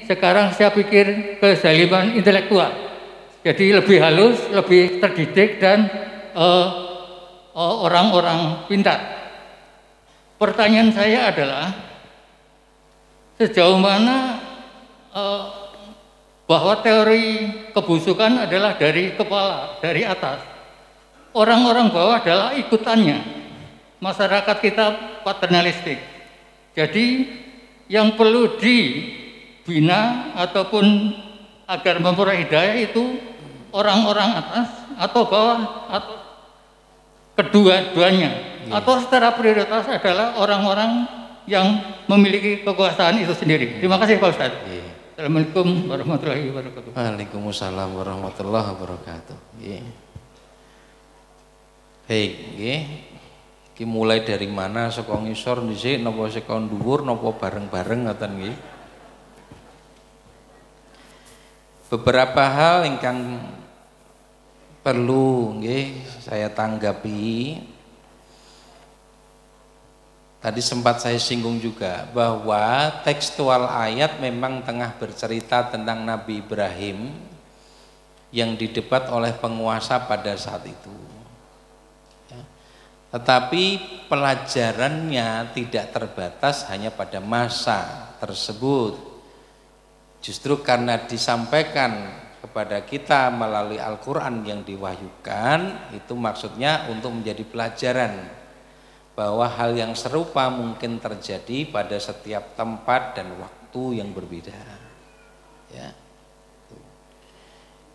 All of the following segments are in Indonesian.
sekarang saya pikir kezaliman intelektual. Jadi lebih halus, lebih terdidik dan orang-orang pintar. Pertanyaan saya adalah sejauh mana bahwa teori kebusukan adalah dari kepala, dari atas. Orang-orang bawah adalah ikutannya. Masyarakat kita paternalistik. Jadi yang perlu dibina ataupun agar memperoleh hidayah itu orang-orang atas atau bawah atau kedua-duanya. Atau secara prioritas adalah orang-orang yang memiliki kekuasaan itu sendiri. Terima kasih Pak Ustadz. Assalamualaikum warahmatullahi wabarakatuh. Waalaikumsalam warahmatullahi wabarakatuh. Baik, iki mulai dari mana saka ngisor dhisik napa saka dhuwur napa bareng-bareng ngoten nggih. Beberapa hal ingkang perlu nggih saya tanggapi. Tadi sempat saya singgung juga bahwa tekstual ayat memang tengah bercerita tentang Nabi Ibrahim yang didebat oleh penguasa pada saat itu. Tetapi pelajarannya tidak terbatas hanya pada masa tersebut. Justru karena disampaikan kepada kita melalui Al-Quran yang diwahyukan, itu maksudnya untuk menjadi pelajaran bahwa hal yang serupa mungkin terjadi pada setiap tempat dan waktu yang berbeda. Ya.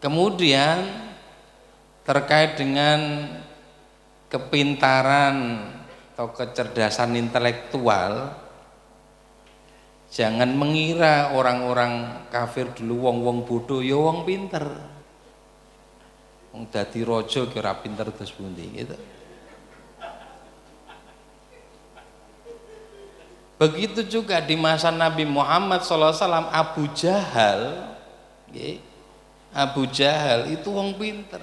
Kemudian terkait dengan kepintaran atau kecerdasan intelektual, jangan mengira orang-orang kafir dulu wong-wong bodoh ya wong pinter. Wong dadi raja kira pinter terus pundi gitu. Begitu juga di masa Nabi Muhammad SAW, Abu Jahal, Abu Jahal itu wong pinter.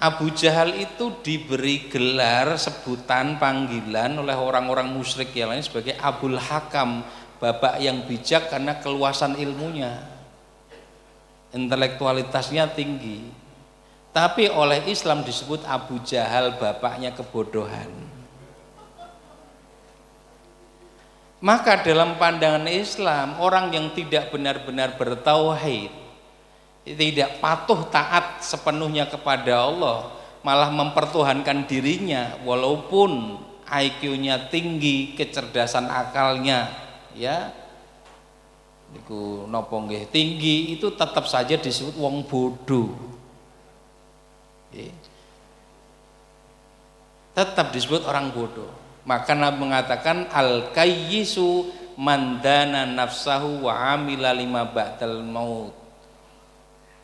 Abu Jahal itu diberi gelar, sebutan, panggilan oleh orang-orang musyrik yang lain sebagai Abul Hakam, bapak yang bijak karena keluasan ilmunya, intelektualitasnya tinggi. Tapi oleh Islam disebut Abu Jahal, bapaknya kebodohan. Maka dalam pandangan Islam, orang yang tidak benar-benar bertauhid, tidak patuh taat sepenuhnya kepada Allah, malah mempertuhankan dirinya walaupun IQ-nya tinggi, kecerdasan akalnya ya niku napa nggih tinggi, itu tetap saja disebut wong bodoh. Tetap disebut orang bodoh. Maka Nabi mengatakan al-kayyisu mandana nafsahu wa amila lima ba'dal maut.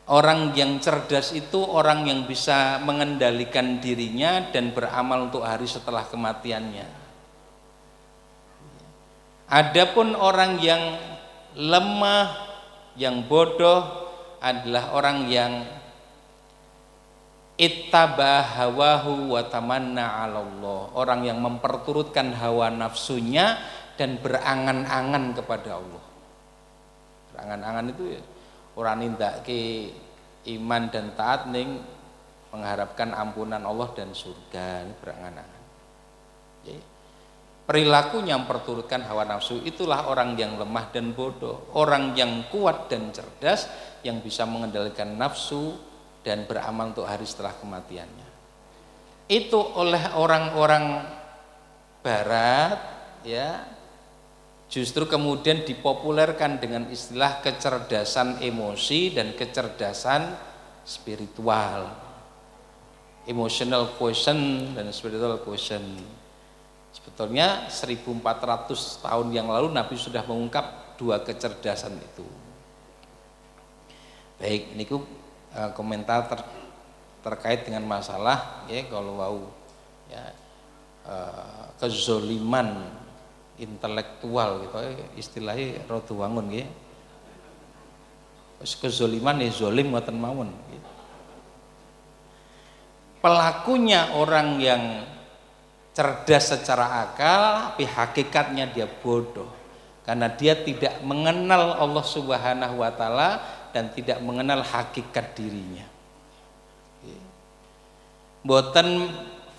Orang yang cerdas itu orang yang bisa mengendalikan dirinya dan beramal untuk hari setelah kematiannya. Adapun orang yang lemah, yang bodoh adalah orang yang ittaba hawahu wa tamanna 'ala Allah, orang yang memperturutkan hawa nafsunya dan berangan-angan kepada Allah. Berangan-angan itu ya ora nindakake iman dan taat ning mengharapkan ampunan Allah dan surga, berangan-angan. Perilakunya memperturutkan hawa nafsu, itulah orang yang lemah dan bodoh. Orang yang kuat dan cerdas yang bisa mengendalikan nafsu dan beramal untuk hari setelah kematiannya. Itu oleh orang-orang barat ya justru kemudian dipopulerkan dengan istilah kecerdasan emosi dan kecerdasan spiritual, emotional quotient dan spiritual quotient. Sebetulnya 1400 tahun yang lalu Nabi sudah mengungkap dua kecerdasan itu. Baik, niku komentar terkait dengan masalah ya kalau mau ya kezoliman intelektual gitu istilahnya rada wangun nggih. Wis kezoliman ya zolim ngoten mawon nggih. Pelakunya orang yang cerdas secara akal tapi hakikatnya dia bodoh. karena dia tidak mengenal Allah Subhanahu wa taala dan tidak mengenal hakikat dirinya. Mboten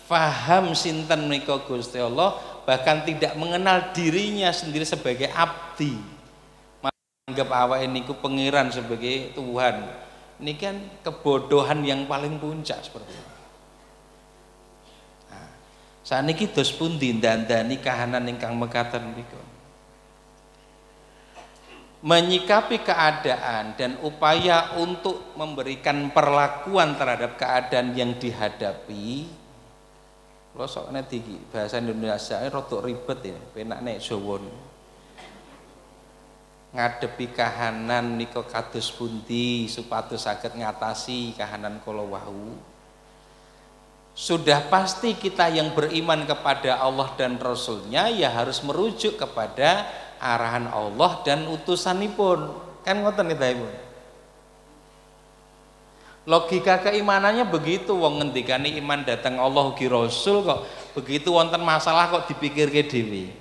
faham sinten menika Gusti Allah, bahkan tidak mengenal dirinya sendiri sebagai abdi. Menganggap awake niku pangeran sebagai Tuhan. Ini kan kebodohan yang paling puncak seperti itu. Nah, saniki dos pundi ndandani kahanan ingkang mekaten niku. Menyikapi keadaan dan upaya untuk memberikan perlakuan terhadap keadaan yang dihadapi. Kalau soalnya tinggi bahasa Indonesia ini rodok ribet ya, penak nek Jawa. Ngadepi kahanan nika kados pundi supados saged ngatasi kahanan kala wau. Sudah pasti kita yang beriman kepada Allah dan Rasul-Nya ya harus merujuk kepada arahan Allah dan utusanipun, kan ngoten nggih. Logika keimanannya begitu, wong ngendikane iman datang Allah ugi Rasul kok begitu wonten masalah kok dipikirke dhewe.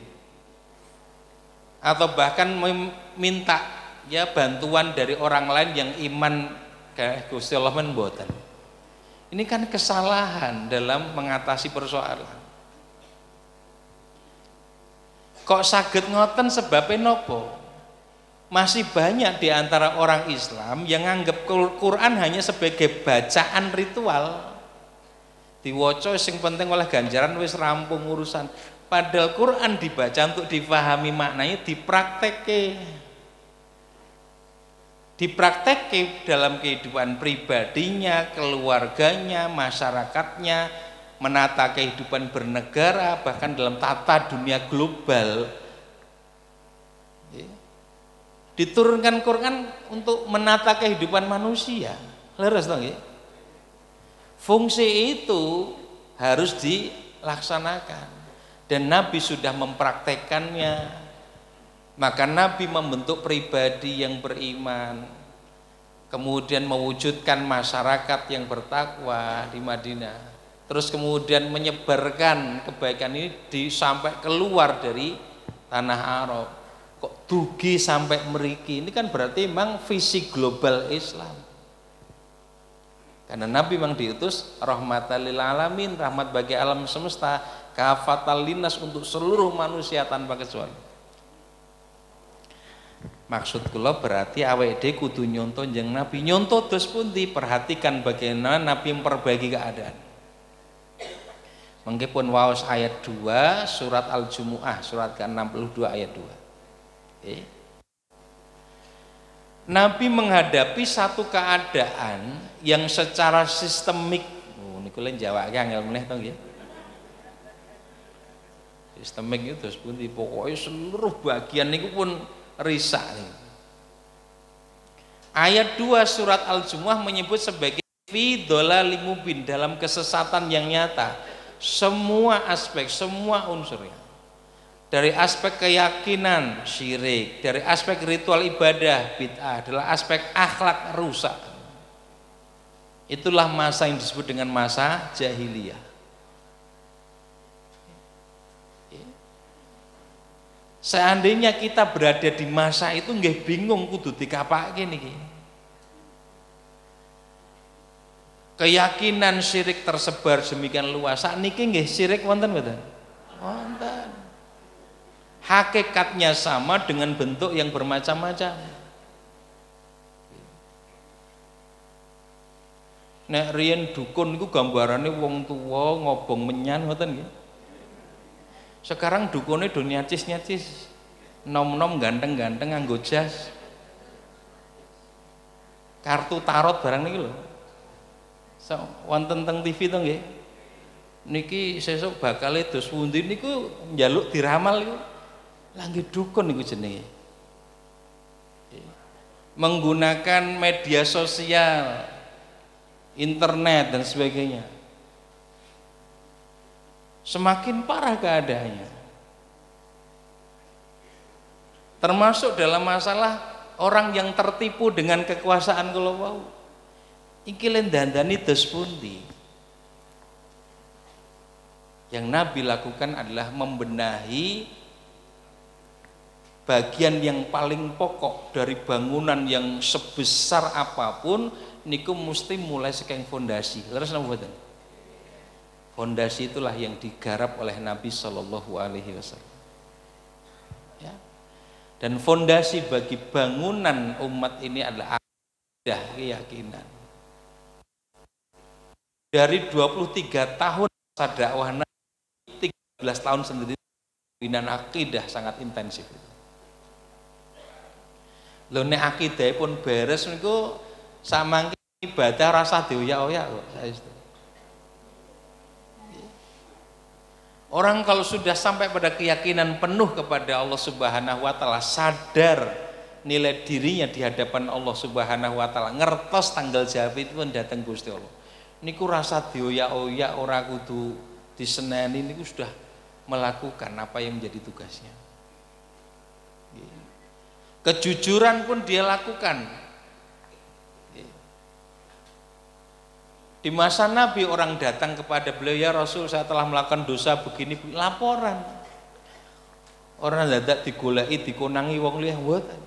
Atau bahkan minta ya bantuan dari orang lain yang iman kayak Gusti Allah men mboten. Ini kan kesalahan dalam mengatasi persoalan. Kok saged ngoten sebabnya nopo? Masih banyak di antara orang Islam yang anggap Quran hanya sebagai bacaan ritual. Diwaca sing penting oleh ganjaran wis rampung urusan. Padahal Quran dibaca untuk difahami maknanya, dipraktekke dalam kehidupan pribadinya, keluarganya, masyarakatnya, menata kehidupan bernegara, bahkan dalam tata dunia global. Diturunkan Quran untuk menata kehidupan manusia. Leres dong ya? Fungsi itu harus dilaksanakan dan Nabi sudah mempraktekannya. Maka Nabi membentuk pribadi yang beriman, kemudian mewujudkan masyarakat yang bertakwa di Madinah. Terus kemudian menyebarkan kebaikan ini sampai keluar dari tanah Arab. Kok dugi sampai meriki? Ini kan berarti memang visi global Islam. Karena Nabi memang diutus rahmatan lil alamin, rahmat bagi alam semesta, kafatal linnas untuk seluruh manusia tanpa kecuali. Maksud kula berarti awake dhewe kudu nyontoh njeng Nabi. Nyontoh dos pundi? Perhatikan bagaimana Nabi memperbaiki keadaan. Mengkipun waos ayat 2 surat Al-Jumu'ah surat ke-62 ayat 2. Nabi menghadapi satu keadaan yang secara sistemik. Niku len jawake angel meneh to nggih. Sistemik itu terus pundi pokoknya seluruh bagian niku pun risak nih. Ayat 2 surat Al-Jumu'ah menyebut sebagai fi dolalim mubin, dalam kesesatan yang nyata. Semua aspek, semua unsurnya. Dari aspek keyakinan syirik, dari aspek ritual ibadah bid'ah, adalah aspek akhlak rusak. Itulah masa yang disebut dengan masa jahiliyah. Seandainya kita berada di masa itu nggih bingung kudu dikapake niki. Keyakinan syirik tersebar demikian luas. Sakniki nggih syirik wonten mboten? Wonten. Hakikatnya sama dengan bentuk yang bermacam-macam. Nek riyen dukun niku gambarane wong tuwa ngobong menyan ngoten nggih. Sekarang dukunnya do nyacis-nyacis, nom-nom ganteng-ganteng nganggo jas, kartu tarot barang niki lho. So, wonten teng TV to nggih. Niki sesuk bakal dos pundi niku njaluk diramal niku. Lah nggih dukun niku jenenge. Menggunakan media sosial, internet dan sebagainya. Semakin parah keadaannya. Termasuk dalam masalah orang yang tertipu dengan kekuasaan kula wau. Iki len dandani dos pundi. Yang Nabi lakukan adalah membenahi bagian yang paling pokok dari bangunan yang sebesar apapun niku mesti mulai saking fondasi. Leres napa mboten? Fondasi itulah yang digarap oleh Nabi Shallallahu alaihi wasallam. Ya. Dan fondasi bagi bangunan umat ini adalah akidah, keyakinan. Dari 23 tahun masa dakwah Nabi, 13 tahun sendiri pembinaan akidah sangat intensif. Lho nek akidah pun beres niku samangke ibadah rasa dioyak-oyak kok saestu. Orang kalau sudah sampai pada keyakinan penuh kepada Allah Subhanahu wa taala, sadar nilai dirinya di hadapan Allah Subhanahu wa taala, ngertos tanggal jawab itu pun datang Gusti Allah. Niku rasa dioyak-oyak ora kudu diseneni, niku sudah melakukan apa yang menjadi tugasnya. Kejujuran pun dia lakukan. Di masa Nabi orang datang kepada beliau, ya Rasul saya telah melakukan dosa begini, laporan. Orang dadak digoleki, dikonangi wong liya mboten.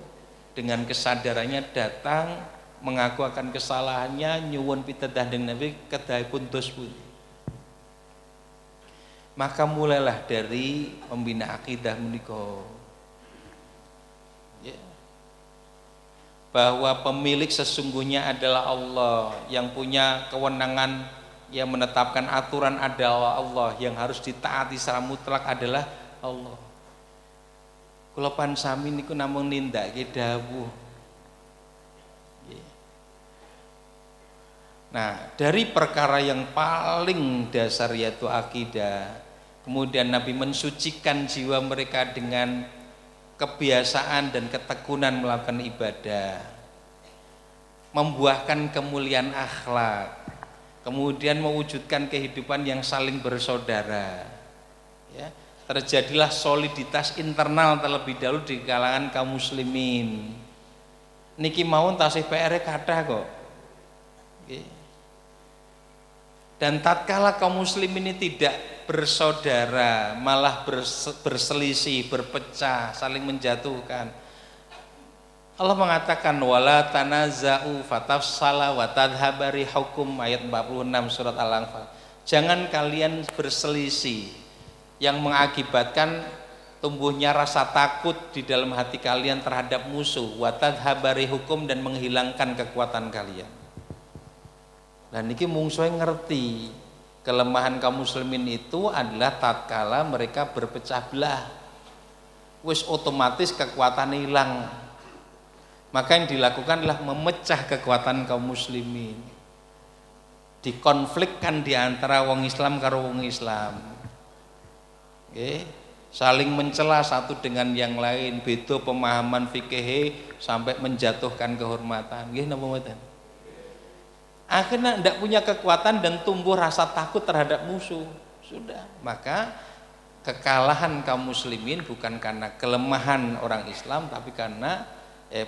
Dengan kesadarannya datang mengaku akan kesalahannya, nyuwun pitedah dengan Nabi kedahipun dos pundi. Maka mulailah dari pembina akidah menika. Bahwa pemilik sesungguhnya adalah Allah, yang punya kewenangan, yang menetapkan aturan adalah Allah, yang harus ditaati secara mutlak adalah Allah. Kula pan sami niku namung nindakake dawuh. Nah, dari perkara yang paling dasar yaitu akidah, kemudian Nabi mensucikan jiwa mereka dengan kebiasaan dan ketekunan melakukan ibadah, membuahkan kemuliaan akhlak, kemudian mewujudkan kehidupan yang saling bersaudara. Ya, terjadilah soliditas internal terlebih dahulu di kalangan kaum muslimin. Niki mawon tasih PR kathah kok. Dan tatkala kaum muslimin ini tidak bersaudara, malah berselisih, berpecah, saling menjatuhkan, Allah mengatakan wala tanaza'u fatafsala wa tadhhaba rihukum, ayat 46 surat Al-Anfal. Jangan kalian berselisih yang mengakibatkan tumbuhnya rasa takut di dalam hati kalian terhadap musuh, wa tadhhaba rihukum, dan menghilangkan kekuatan kalian. Dan niki mungsuhe ngerti kelemahan kaum muslimin itu adalah tatkala mereka berpecah belah, wis otomatis kekuatan hilang. Maka yang dilakukan adalah memecah kekuatan kaum muslimin, dikonflikkan di antara wong Islam karo wong Islam. Saling mencela satu dengan yang lain, beda pemahaman fikih sampai menjatuhkan kehormatan. Nggih napa mboten? Akhirnya tidak punya kekuatan dan tumbuh rasa takut terhadap musuh. Sudah, maka kekalahan kaum muslimin bukan karena kelemahan orang Islam, tapi karena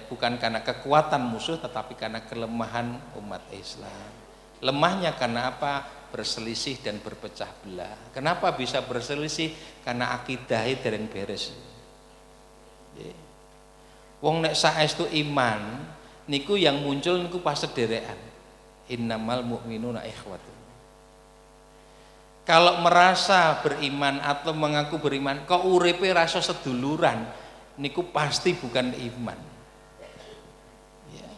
bukan karena kekuatan musuh, tetapi karena kelemahan umat Islam. Lemahnya karena apa? Berselisih dan berpecah belah. Kenapa bisa berselisih? Karena akidahnya dereng beres. Wong nek saestu iman niku yang muncul niku pas sederekan. Innamal mu'minuna ikhwatun. Kalau merasa beriman atau mengaku beriman kok uripe rasa seduluran, niku pasti bukan iman. Ya.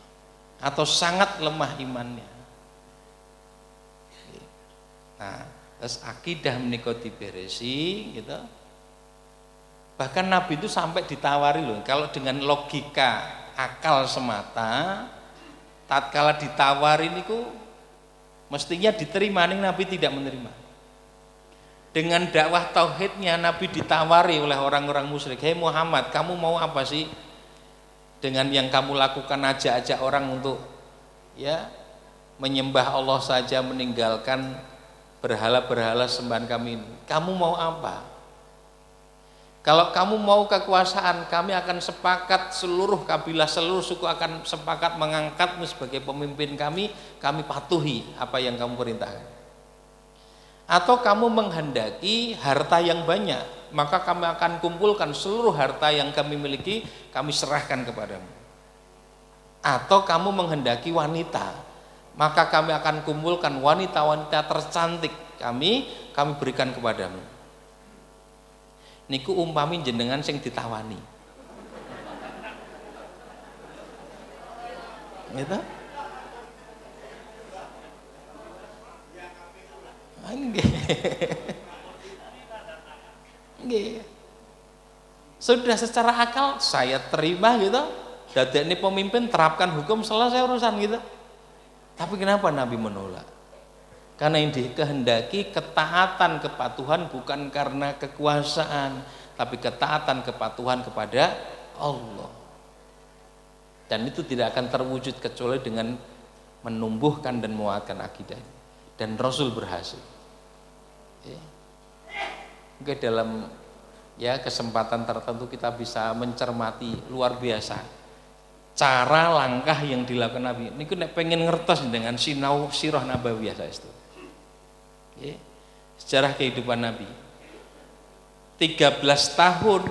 Atau sangat lemah imannya. Nah, terus akidah menika diberesi gitu. Bahkan Nabi itu sampai ditawari loh, kalau dengan logika akal semata tatkala ditawari niku mestinya diterima, ning Nabi tidak menerima. Dengan dakwah tauhidnya Nabi ditawari oleh orang-orang musyrik, "Hei Muhammad, kamu mau apa sih dengan yang kamu lakukan, ajak-ajak orang untuk ya menyembah Allah saja, meninggalkan berhala-berhala sembahan kami ini. Kamu mau apa? Kalau kamu mau kekuasaan, kami akan sepakat, seluruh kabilah, seluruh suku akan sepakat mengangkatmu sebagai pemimpin kami patuhi apa yang kamu perintahkan. Atau kamu menghendaki harta yang banyak, maka kami akan kumpulkan seluruh harta yang kami miliki, kami serahkan kepadamu. Atau kamu menghendaki wanita, maka kami akan kumpulkan wanita-wanita tercantik kami berikan kepadamu. Niku umpami jenengan sing ditawani. Gitu? Sudah secara akal saya terima gitu. Dadek ini pemimpin, terapkan hukum, selesai urusan gitu. Tapi kenapa Nabi menolak? Karena yang dikehendaki ketaatan kepatuhan bukan karena kekuasaan, tapi ketaatan kepatuhan kepada Allah. Dan itu tidak akan terwujud kecuali dengan menumbuhkan dan menguatkan akidah. Dan Rasul berhasil. Mungkin dalam kesempatan tertentu kita bisa mencermati luar biasa cara langkah yang dilakukan Nabi. Ini nek pengen ngertos dengan sinau sirah nabawiyah itu. Sejarah kehidupan Nabi. 13 tahun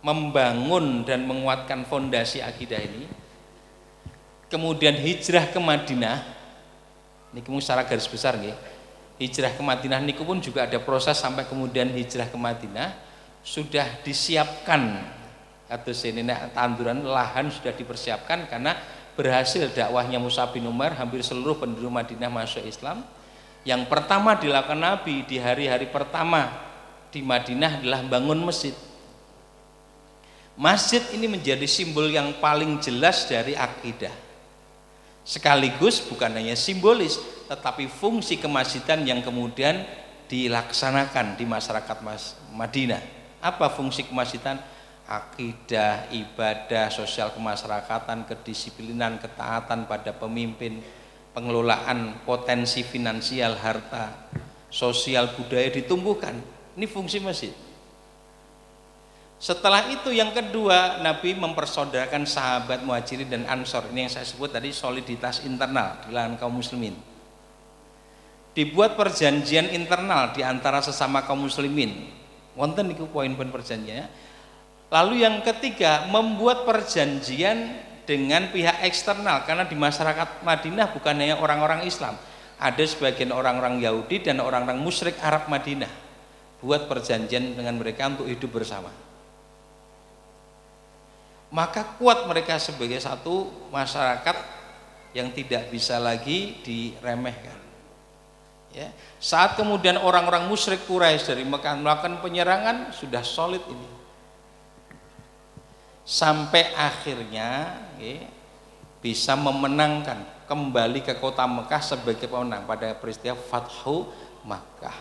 membangun dan menguatkan fondasi akidah ini. Kemudian hijrah ke Madinah. Niku secara garis besar nggih. Hijrah ke Madinah niku pun juga ada proses sampai kemudian hijrah ke Madinah sudah disiapkan atau sini tanduran lahan sudah dipersiapkan karena berhasil dakwahnya Mus'ab bin Umair, hampir seluruh penduduk Madinah masuk Islam. Yang pertama dilakukan Nabi di hari-hari pertama di Madinah adalah bangun masjid. Masjid ini menjadi simbol yang paling jelas dari akidah. Sekaligus bukan hanya simbolis, tetapi fungsi kemasjidan yang kemudian dilaksanakan di masyarakat Madinah. Apa fungsi kemasjidan? Akidah, ibadah, sosial kemasyarakatan, kedisiplinan, ketaatan pada pemimpin, pengelolaan potensi finansial, harta, sosial, budaya ditumbuhkan. Ini fungsi masjid. Setelah itu yang kedua, Nabi mempersaudarakan sahabat Muhajirin dan Ansor. Ini yang saya sebut tadi soliditas internal di kalangan kaum muslimin. Dibuat perjanjian internal di antara sesama kaum muslimin. Wonten niku poin-poin perjanjiannya. Lalu yang ketiga, membuat perjanjian dengan pihak eksternal, karena di masyarakat Madinah bukan hanya orang-orang Islam, ada sebagian orang-orang Yahudi dan orang-orang musyrik Arab Madinah. Buat perjanjian dengan mereka untuk hidup bersama. Maka kuat mereka sebagai satu masyarakat yang tidak bisa lagi diremehkan. Ya. Saat kemudian orang-orang musyrik Quraisy dari Mekah melakukan penyerangan, sudah solid ini. Sampai akhirnya bisa memenangkan, kembali ke kota Mekah sebagai pemenang pada peristiwa Fathu Makkah,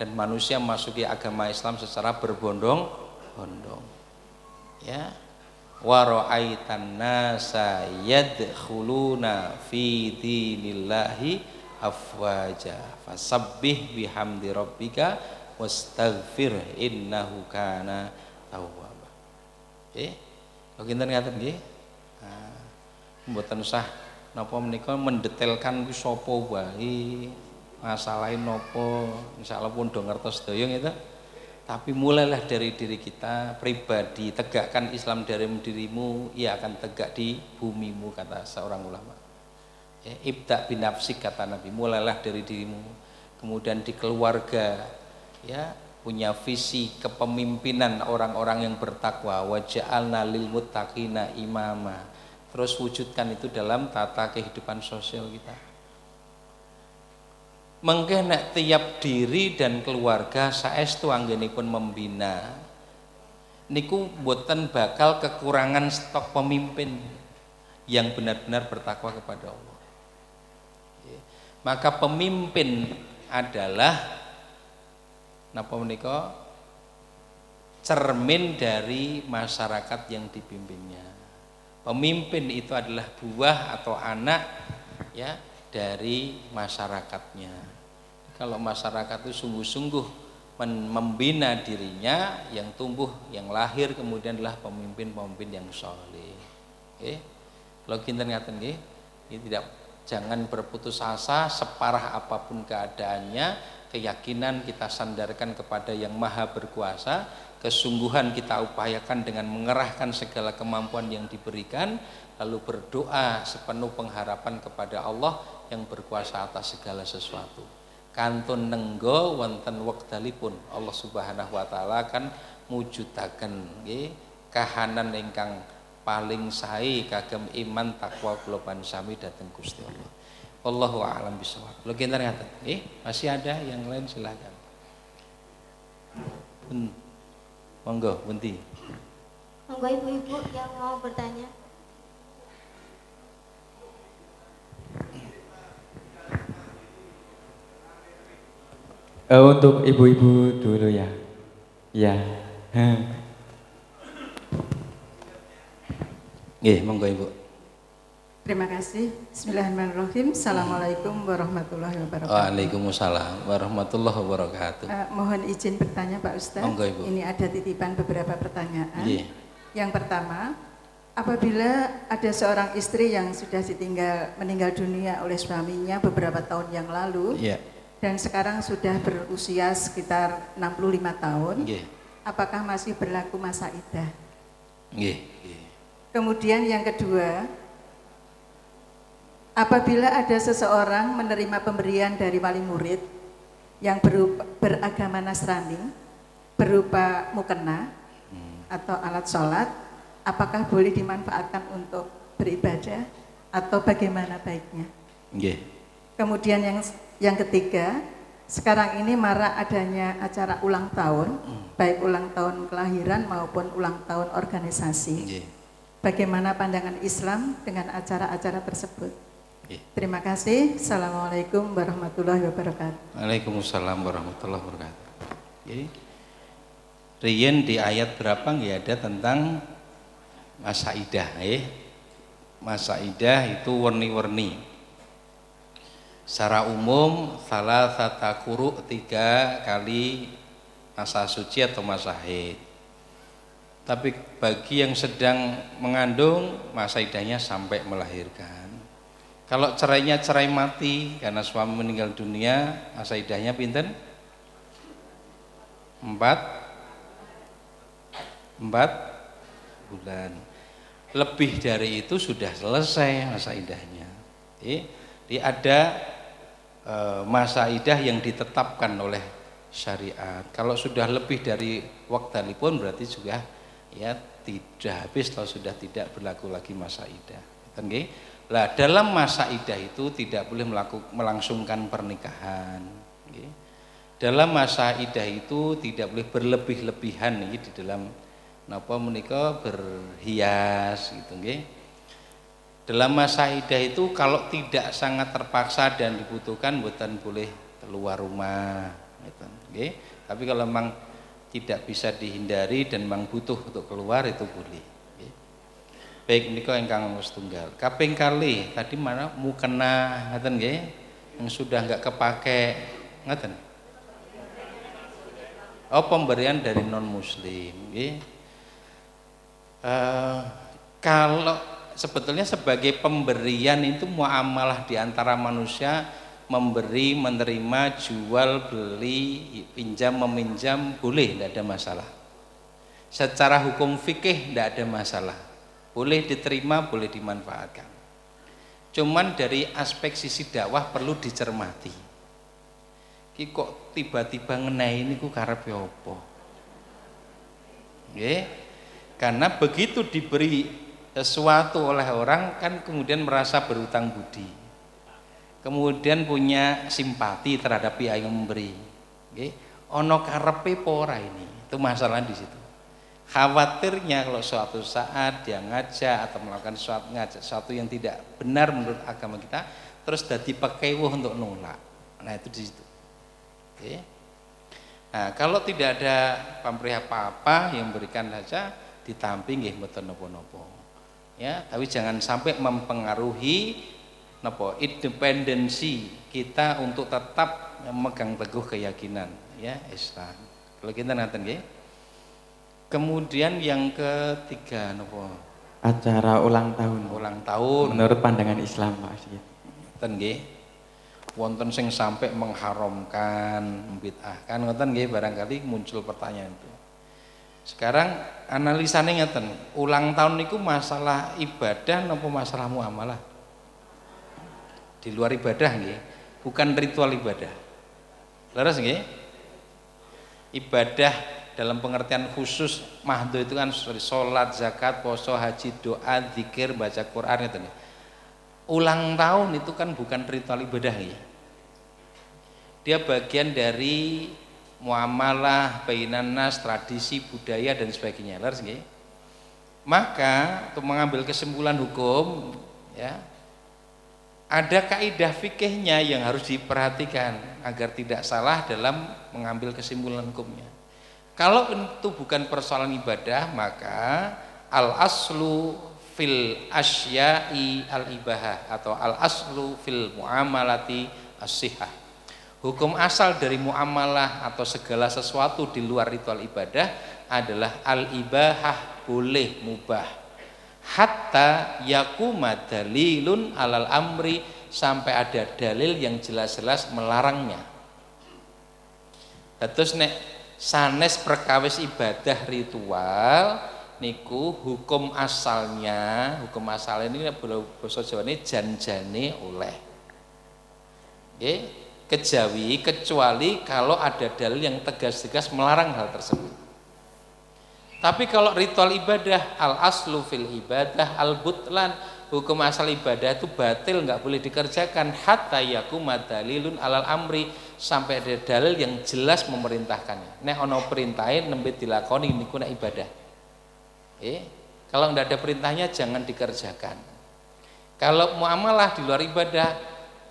dan manusia masuki agama Islam secara berbondong-bondong. Ya. Wa ra'aitan nasa yadkhuluna fi dinillahi afwaja fasabbih bihamdi rabbika wastaghfir innahu kana tawwaba. Kalau kinten ngaten nggih. Mboten usah napa menika mendetailkan kuwi sapa wae, masalahe napa, insyaallah pun do ngertos sedaya gitu. Tapi mulailah dari diri kita pribadi, tegakkan Islam dari dirimu, ia akan tegak di bumimu, kata seorang ulama. Ya, ibda binafsik, kata Nabi, mulailah dari dirimu, kemudian di keluarga, ya, punya visi kepemimpinan orang-orang yang bertakwa, waja'alna lil muttaqina imama, terus wujudkan itu dalam tata kehidupan sosial kita. Mengke nek tiap diri dan keluarga saestu anggenipun membina niku mboten bakal kekurangan stok pemimpin yang benar-benar bertakwa kepada Allah. Maka pemimpin adalah napa menika cermin dari masyarakat yang dipimpinnya. Pemimpin itu adalah buah atau anak ya dari masyarakatnya. Kalau masyarakat itu sungguh-sungguh membina dirinya, yang tumbuh, yang lahir kemudian adalah pemimpin-pemimpin yang soleh. Kalau kinten ngaten nggih, tidak, jangan berputus asa separah apapun keadaannya, keyakinan kita sandarkan kepada yang maha berkuasa, kesungguhan kita upayakan dengan mengerahkan segala kemampuan yang diberikan, lalu berdoa sepenuh pengharapan kepada Allah yang berkuasa atas segala sesuatu. Kantun nenggo wonten wekdalipun Allah Subhanahu wa taala kan mujudaken nggih kahanan ingkang paling sae kagem iman takwa kula sami dhateng Gusti Allah. Wallahu a'lam bishawab. Lho kinten ngaten. Masih ada yang lain silakan. Monggo, Bunti. Monggo ibu-ibu yang mau bertanya. Untuk ibu-ibu dulu ya. Ya. Monggo Ibu. Terima kasih. Bismillahirrahmanirrahim. Assalamualaikum warahmatullahi wabarakatuh. Waalaikumsalam warahmatullahi wabarakatuh. Mohon izin bertanya Pak Ustadz. Monggo, Ibu. Ini ada titipan beberapa pertanyaan. Yeah. Yang pertama, apabila ada seorang istri yang sudah meninggal dunia oleh suaminya beberapa tahun yang lalu, dan sekarang sudah berusia sekitar 65 tahun, apakah masih berlaku masa iddah? Kemudian yang kedua, apabila ada seseorang menerima pemberian dari wali murid yang beragama Nasrani berupa mukena atau alat sholat, apakah boleh dimanfaatkan untuk beribadah atau bagaimana baiknya? Kemudian yang ketiga, sekarang ini marak adanya acara ulang tahun, baik ulang tahun kelahiran maupun ulang tahun organisasi. Bagaimana pandangan Islam dengan acara-acara tersebut? Terima kasih. Assalamualaikum warahmatullahi wabarakatuh. Waalaikumsalam warahmatullahi wabarakatuh. Jadi riyen di ayat berapa nggih ada tentang masa idah, masa idah itu warni-warni. Secara umum salah satu kuru 3 kali masa suci atau masa haid. Tapi bagi yang sedang mengandung masa idahnya sampai melahirkan. Kalau cerainya cerai mati karena suami meninggal dunia, masa idahnya pinten? 4 bulan. Lebih dari itu sudah selesai masa idahnya. Jadi ada masa idah yang ditetapkan oleh syariat. Kalau sudah lebih dari waktalipun berarti juga ya tidak habis kalau sudah tidak berlaku lagi masa idah. Lah dalam masa idah itu tidak boleh melangsungkan pernikahan. Dalam masa idah itu tidak boleh berlebih-lebihan di dalam napa menika berhias gitu nggih. Dalam masa idah itu kalau tidak sangat terpaksa dan dibutuhkan mboten boleh keluar rumah gitu nggih. Tapi kalau memang tidak bisa dihindari dan memang butuh untuk keluar itu boleh. Baik menika ingkang setunggal. Kaping kalih tadi mana mukena ngaten nggih yang sudah enggak kepake ngaten. Pemberian dari non muslim nggih. Kalau sebetulnya sebagai pemberian itu muamalah di antara manusia, memberi, menerima, jual, beli, pinjam, meminjam boleh, tidak ada masalah. Secara hukum fikih tidak ada masalah. Boleh diterima, boleh dimanfaatkan. Cuman dari aspek sisi dakwah perlu dicermati. Ki kok tiba-tiba ngenai niku karepe apa? Nggih. Karena begitu diberi sesuatu oleh orang kan kemudian merasa berutang budi. Kemudian punya simpati terhadap pihak yang memberi. Nggih. Ono karepe apa ora ini? Itu masalah di situ. Khawatirnya kalau suatu saat dia ngajak atau melakukan sesuatu yang tidak benar menurut agama kita, terus dadi pakaiwuh untuk nolak. Nah itu di situ. Oke. Nah kalau tidak ada pamrih apa-apa yang berikan saja ditampi nggih mboten napa-napa. Ya, tapi jangan sampai mempengaruhi napa independensi kita untuk tetap memegang teguh keyakinan ya Islam. Kalau kita nanten nggih. Kemudian yang ketiga nopo? Acara ulang tahun. Ulang tahun. Menurut pandangan Islam Pak Syed. Ten nggih. wonten sing sampai mengharamkan, membid'ahkan, ngoten nggih barangkali muncul pertanyaan itu. Sekarang analisane ngeten, ulang tahun niku masalah ibadah napa masalah muamalah? Di luar ibadah nggih, bukan ritual ibadah. Leres nggih? Ibadah dalam pengertian khusus mahdo itu kan sholat, zakat, poso, haji, doa, zikir, baca Quran itu nih. Ulang tahun itu kan bukan ritual ibadah ya. Dia bagian dari muamalah, bainan nas, tradisi, budaya dan sebagainya. Leres nggih? Maka untuk mengambil kesimpulan hukum ya, ada kaidah fikihnya yang harus diperhatikan agar tidak salah dalam mengambil kesimpulan hukumnya. Kalau itu bukan persoalan ibadah, maka al aslu fil asya'i al ibahah atau al aslu fil muamalati as-sihah. Hukum asal dari muamalah atau segala sesuatu di luar ritual ibadah adalah al ibahah, boleh, mubah. Hatta yakuma dalilun alal amri, sampai ada dalil yang jelas-jelas melarangnya. Terus nek sanes perkawis ibadah ritual niku hukum asalnya ini basa Jawane janjane oleh. Nggih, kecuali kalau ada dalil yang tegas-tegas melarang hal tersebut. Tapi kalau ritual ibadah al aslu fil ibadah al butlan, hukum asal ibadah itu batil, nggak boleh dikerjakan hatta yakuma dalilun alal amri, sampai ada dalil yang jelas memerintahkannya. Nek ono perintahin nembe dilakoni niku nek ibadah. Kalau nggak ada perintahnya jangan dikerjakan. Kalau muamalah di luar ibadah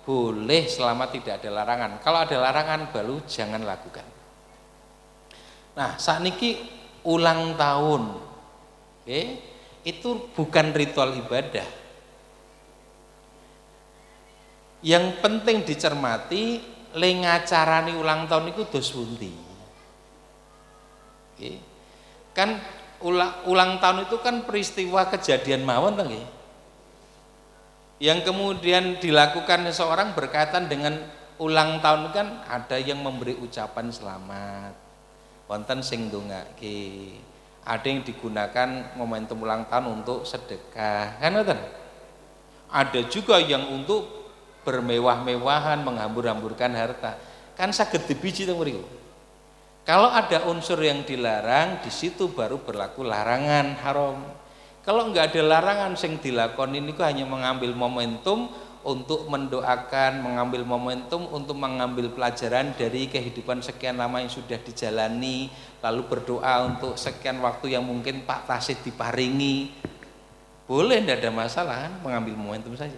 boleh selama tidak ada larangan. Kalau ada larangan baru jangan lakukan. Nah, saat niki ulang tahun, itu bukan ritual ibadah. Yang penting dicermati le ngacarani ulang tahun itu dos pundi. Kan ulang tahun itu kan peristiwa kejadian mawon to nggih. Yang kemudian dilakukan seseorang berkaitan dengan ulang tahun kan ada yang memberi ucapan selamat. Wonten sing ndongake. Ada yang digunakan momentum ulang tahun untuk sedekah. Kan ngoten? Ada juga yang untuk bermewah-mewahan, menghambur-hamburkan harta. Kan saged dibiji teng mriku. Kalau ada unsur yang dilarang, di situ baru berlaku larangan haram. Kalau enggak ada larangan sing dilakoni niku hanya mengambil momentum untuk mendoakan, mengambil momentum untuk mengambil pelajaran dari kehidupan sekian lama yang sudah dijalani, lalu berdoa untuk sekian waktu yang mungkin Pak Tasid diparingi. Boleh, tidak ada masalah kan, mengambil momentum saja.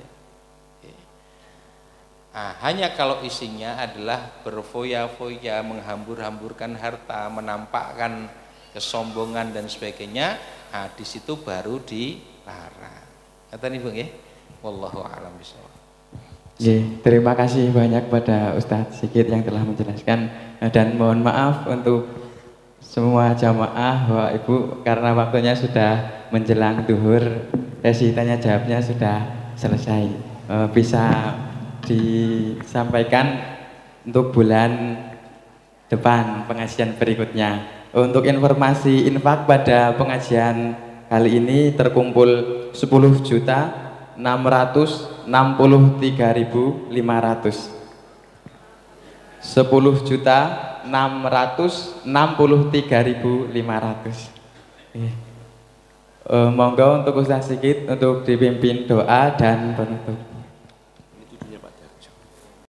Nah, hanya kalau isinya adalah berfoya-foya, menghambur-hamburkan harta, menampakkan kesombongan dan sebagainya, nah di situ baru dilarang. Kata nih Bang ya, wallahu a'lam bishawab. Terima kasih banyak pada Ustadz Sigit yang telah menjelaskan, dan mohon maaf untuk semua jamaah Bapak Ibu karena waktunya sudah menjelang duhur, sesi tanya jawabnya sudah selesai. Bisa disampaikan untuk bulan depan pengajian berikutnya. Untuk informasi infak pada pengajian kali ini terkumpul 10.663.500. 10.663.500. Monggo untuk Ustaz Sigit untuk dipimpin doa dan penutup.